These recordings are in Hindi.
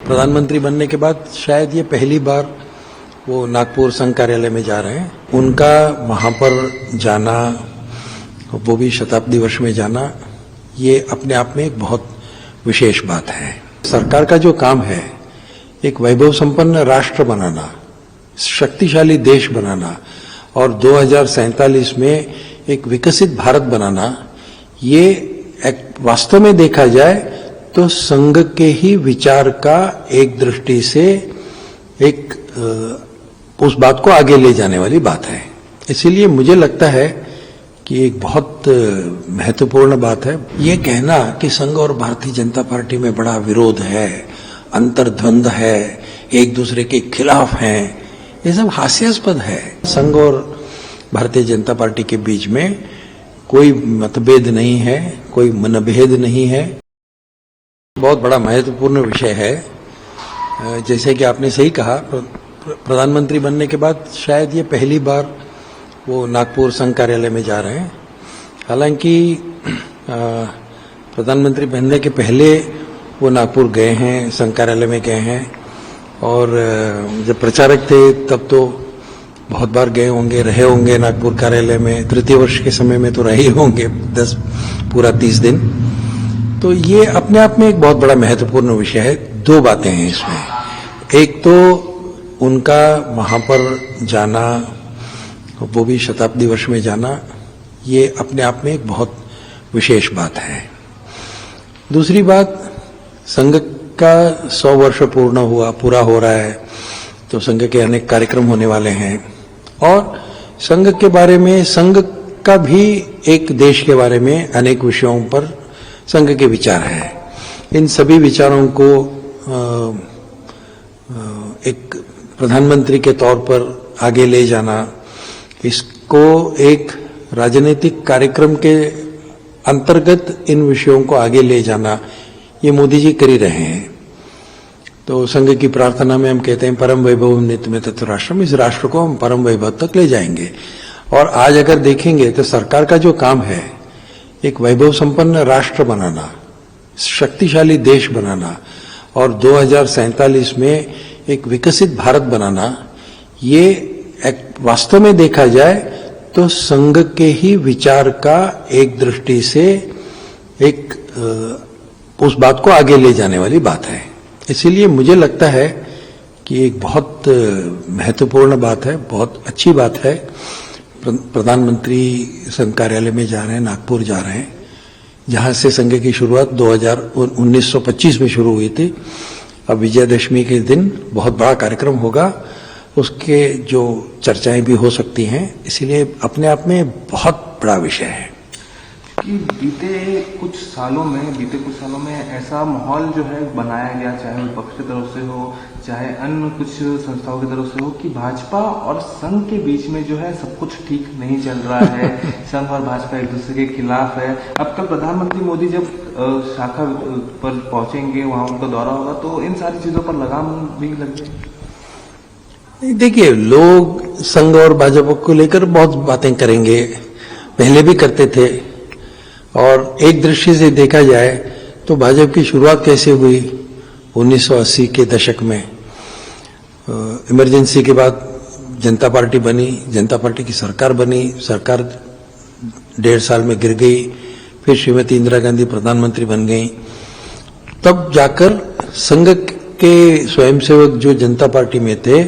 प्रधानमंत्री बनने के बाद शायद ये पहली बार वो नागपुर संघ कार्यालय में जा रहे हैं। उनका वहां पर जाना, वो भी शताब्दी वर्ष में जाना, ये अपने आप में एक बहुत विशेष बात है। सरकार का जो काम है, एक वैभव संपन्न राष्ट्र बनाना, शक्तिशाली देश बनाना और 2047 में एक विकसित भारत बनाना, ये वास्तव में देखा जाए तो संघ के ही विचार का एक दृष्टि से एक उस बात को आगे ले जाने वाली बात है। इसीलिए मुझे लगता है कि एक बहुत महत्वपूर्ण बात है ये कहना कि संघ और भारतीय जनता पार्टी में बड़ा विरोध है, अंतर्द्वंद है, एक दूसरे के खिलाफ हैं, ये सब हास्यास्पद है। संघ और भारतीय जनता पार्टी के बीच में कोई मतभेद नहीं है, कोई मनभेद नहीं है। बहुत बड़ा महत्वपूर्ण विषय है। जैसे कि आपने सही कहा, प्रधानमंत्री बनने के बाद शायद ये पहली बार वो नागपुर संघ कार्यालय में जा रहे हैं। हालांकि प्रधानमंत्री बनने के पहले वो नागपुर गए हैं, संघ कार्यालय में गए हैं और जब प्रचारक थे तब तो बहुत बार गए होंगे, रहे होंगे नागपुर कार्यालय में। तृतीय वर्ष के समय में तो रहे होंगे 30 दिन। तो ये अपने आप में एक बहुत बड़ा महत्वपूर्ण विषय है। दो बातें हैं इसमें। एक तो उनका वहां पर जाना, वो भी शताब्दी वर्ष में जाना, ये अपने आप में एक बहुत विशेष बात है। दूसरी बात, संघ का 100 वर्ष पूरा हो रहा है, तो संघ के अनेक कार्यक्रम होने वाले हैं और संघ के बारे में, संघ का भी एक देश के बारे में अनेक विषयों पर संघ के विचार हैं। इन सभी विचारों को एक प्रधानमंत्री के तौर पर आगे ले जाना, इसको एक राजनीतिक कार्यक्रम के अंतर्गत इन विषयों को आगे ले जाना, ये मोदी जी कर ही रहे हैं। तो संघ की प्रार्थना में हम कहते हैं परम वैभव नित्य में तत्व राष्ट्रम, इस राष्ट्र को हम परम वैभव तक ले जाएंगे। और आज अगर देखेंगे तो सरकार का जो काम है, एक वैभव संपन्न राष्ट्र बनाना, शक्तिशाली देश बनाना और 2047 में एक विकसित भारत बनाना, ये वास्तव में देखा जाए तो संघ के ही विचार का एक दृष्टि से एक उस बात को आगे ले जाने वाली बात है। इसीलिए मुझे लगता है कि एक बहुत महत्वपूर्ण बात है, बहुत अच्छी बात है। प्रधानमंत्री संघ कार्यालय में जा रहे हैं, नागपुर जा रहे हैं, जहां से संघ की शुरुआत 1925 में शुरू हुई थी। अब विजयदशमी के दिन बहुत बड़ा कार्यक्रम होगा, उसके जो चर्चाएं भी हो सकती हैं। इसीलिए अपने आप में बहुत बड़ा विषय है कि बीते कुछ सालों में ऐसा माहौल जो है बनाया गया, चाहे विपक्ष की तरफ से हो, चाहे अन्य कुछ संस्थाओं की तरफ से हो, कि भाजपा और संघ के बीच में जो है सब कुछ ठीक नहीं चल रहा है। संघ और भाजपा एक दूसरे के खिलाफ है। अब कल प्रधानमंत्री मोदी जब शाखा पर पहुंचेंगे, वहां उनका दौरा होगा, तो इन सारी चीजों पर लगाम भी लग जाएगी। देखिए, लोग संघ और भाजपा को लेकर बहुत बातें करेंगे, पहले भी करते थे। और एक दृष्टि से देखा जाए तो भाजपा की शुरुआत कैसे हुई 1980 के दशक में। इमरजेंसी के बाद जनता पार्टी बनी, जनता पार्टी की सरकार बनी, सरकार 1.5 साल में गिर गई, फिर श्रीमती इंदिरा गांधी प्रधानमंत्री बन गई। तब जाकर संघ के स्वयंसेवक जो जनता पार्टी में थे,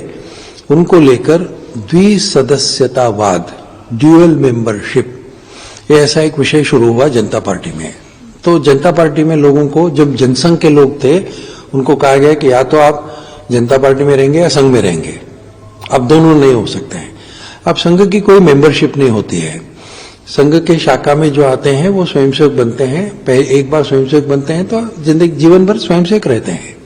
उनको लेकर द्विसदस्यतावाद, ड्यूअल मेंबरशिप, ये ऐसा एक विषय शुरू हुआ जनता पार्टी में। तो जनता पार्टी में लोगों को, जब जनसंघ के लोग थे, उनको कहा गया कि या तो आप जनता पार्टी में रहेंगे या संघ में रहेंगे, अब दोनों नहीं हो सकते हैं। अब संघ की कोई मेंबरशिप नहीं होती है। संघ के शाखा में जो आते हैं वो स्वयंसेवक बनते हैं। एक बार स्वयंसेवक बनते हैं तो जिंदगी जीवन भर स्वयंसेवक रहते हैं।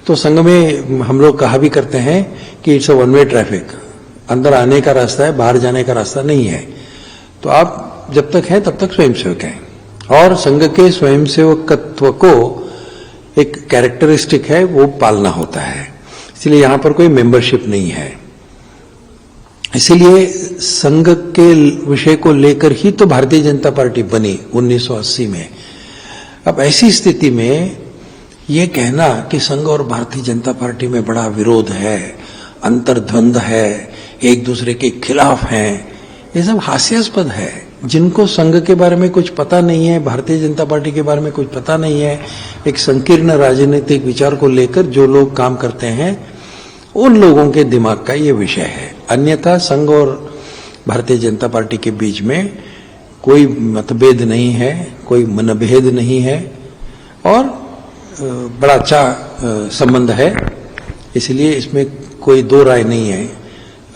तो संघ में हम लोग कहा भी करते हैं कि it's a one way traffic, अंदर आने का रास्ता है, बाहर जाने का रास्ता नहीं है। तो आप जब तक हैं तब तक स्वयंसेवक हैं और संघ के स्वयंसेवकत्व को एक कैरेक्टरिस्टिक है, वो पालना होता है। इसलिए यहां पर कोई मेंबरशिप नहीं है। इसीलिए संघ के विषय को लेकर ही तो भारतीय जनता पार्टी बनी 1980 में। अब ऐसी स्थिति में ये कहना कि संघ और भारतीय जनता पार्टी में बड़ा विरोध है, अंतर्द्वंद है, एक दूसरे के खिलाफ हैं, ये सब हास्यास्पद है। जिनको संघ के बारे में कुछ पता नहीं है, भारतीय जनता पार्टी के बारे में कुछ पता नहीं है, एक संकीर्ण राजनीतिक विचार को लेकर जो लोग काम करते हैं, उन लोगों के दिमाग का ये विषय है। अन्यथा संघ और भारतीय जनता पार्टी के बीच में कोई मतभेद नहीं है, कोई मनभेद नहीं है और बड़ा अच्छा संबंध है, इसलिए इसमें कोई दो राय नहीं है।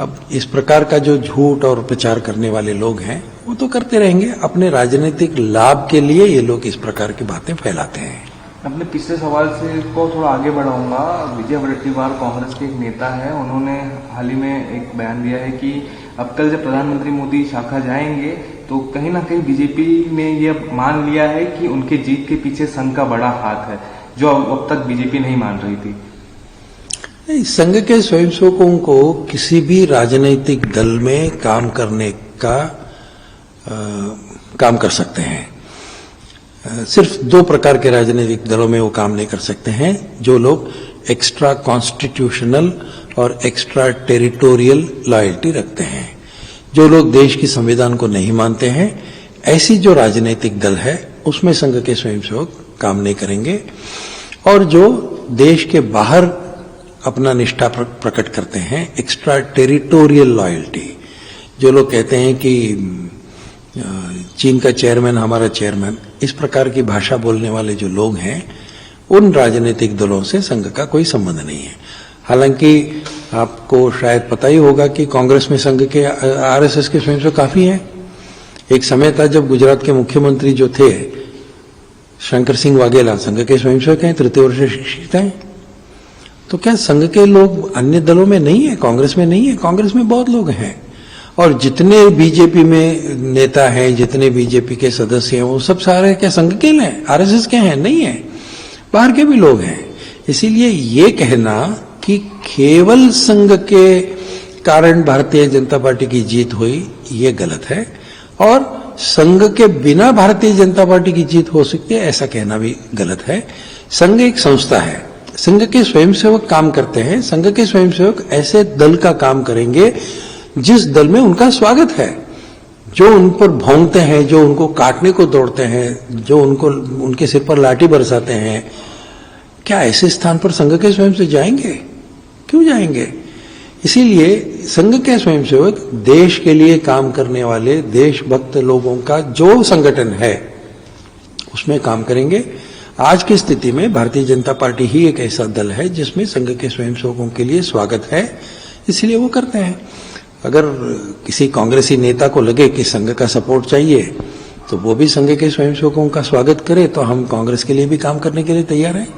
अब इस प्रकार का जो झूठ और प्रचार करने वाले लोग हैं वो तो करते रहेंगे, अपने राजनीतिक लाभ के लिए ये लोग इस प्रकार की बातें फैलाते हैं। अपने पिछले सवाल से को थोड़ा आगे बढ़ाऊंगा। विजय वडेट्टीवार कांग्रेस के एक नेता है, उन्होंने हाल ही में एक बयान दिया है कि अब कल जब प्रधानमंत्री मोदी शाखा जाएंगे तो कहीं ना कहीं बीजेपी ने यह मान लिया है कि उनके जीत के पीछे संघ का बड़ा हाथ है, जो अब तक बीजेपी नहीं मान रही थी। संघ के स्वयंसेवकों को किसी भी राजनीतिक दल में काम करने का काम कर सकते हैं। सिर्फ दो प्रकार के राजनीतिक दलों में वो काम नहीं कर सकते हैं, जो लोग एक्स्ट्रा कॉन्स्टिट्यूशनल और एक्स्ट्रा टेरिटोरियल लॉयल्टी रखते हैं, जो लोग देश की संविधान को नहीं मानते हैं। ऐसी जो राजनीतिक दल है उसमें संघ के स्वयंसेवक काम नहीं करेंगे। और जो देश के बाहर अपना निष्ठा प्रकट करते हैं, एक्स्ट्रा टेरिटोरियल लॉयल्टी, जो लोग कहते हैं कि चीन का चेयरमैन हमारा चेयरमैन, इस प्रकार की भाषा बोलने वाले जो लोग हैं, उन राजनीतिक दलों से संघ का कोई संबंध नहीं है। हालांकि आपको शायद पता ही होगा कि कांग्रेस में संघ के आरएसएस के स्वयंसेवक काफी हैं। एक समय था जब गुजरात के मुख्यमंत्री जो थे शंकर सिंह वाघेला संघ के स्वयंसेवक हैं, तृतीय वर्ष शिक्षित हैं। तो क्या संघ के लोग अन्य दलों में नहीं है, कांग्रेस में नहीं है? कांग्रेस में बहुत लोग हैं। और जितने बीजेपी में नेता हैं, जितने बीजेपी के सदस्य हैं, वो सब सारे क्या संघ के हैं, आरएसएस के हैं? नहीं है, बाहर के भी लोग हैं। इसीलिए ये कहना कि केवल संघ के कारण भारतीय जनता पार्टी की जीत हुई, ये गलत है। और संघ के बिना भारतीय जनता पार्टी की जीत हो सकती है, ऐसा कहना भी गलत है। संघ एक संस्था है, संघ के स्वयंसेवक काम करते हैं। संघ के स्वयंसेवक ऐसे दल का काम करेंगे जिस दल में उनका स्वागत है, जो उन पर भौंकते हैं, जो उनको काटने को दौड़ते हैं, जो उनके सिर पर लाठी बरसाते हैं। क्या ऐसे स्थान पर संघ के स्वयंसेवक जाएंगे? क्यों जाएंगे? इसीलिए संघ के स्वयंसेवक देश के लिए काम करने वाले देशभक्त लोगों का जो संगठन है उसमें काम करेंगे। आज की स्थिति में भारतीय जनता पार्टी ही एक ऐसा दल है जिसमें संघ के स्वयंसेवकों के लिए स्वागत है, इसलिए वो करते हैं। अगर किसी कांग्रेसी नेता को लगे कि संघ का सपोर्ट चाहिए तो वो भी संघ के स्वयंसेवकों का स्वागत करे, तो हम कांग्रेस के लिए भी काम करने के लिए तैयार हैं।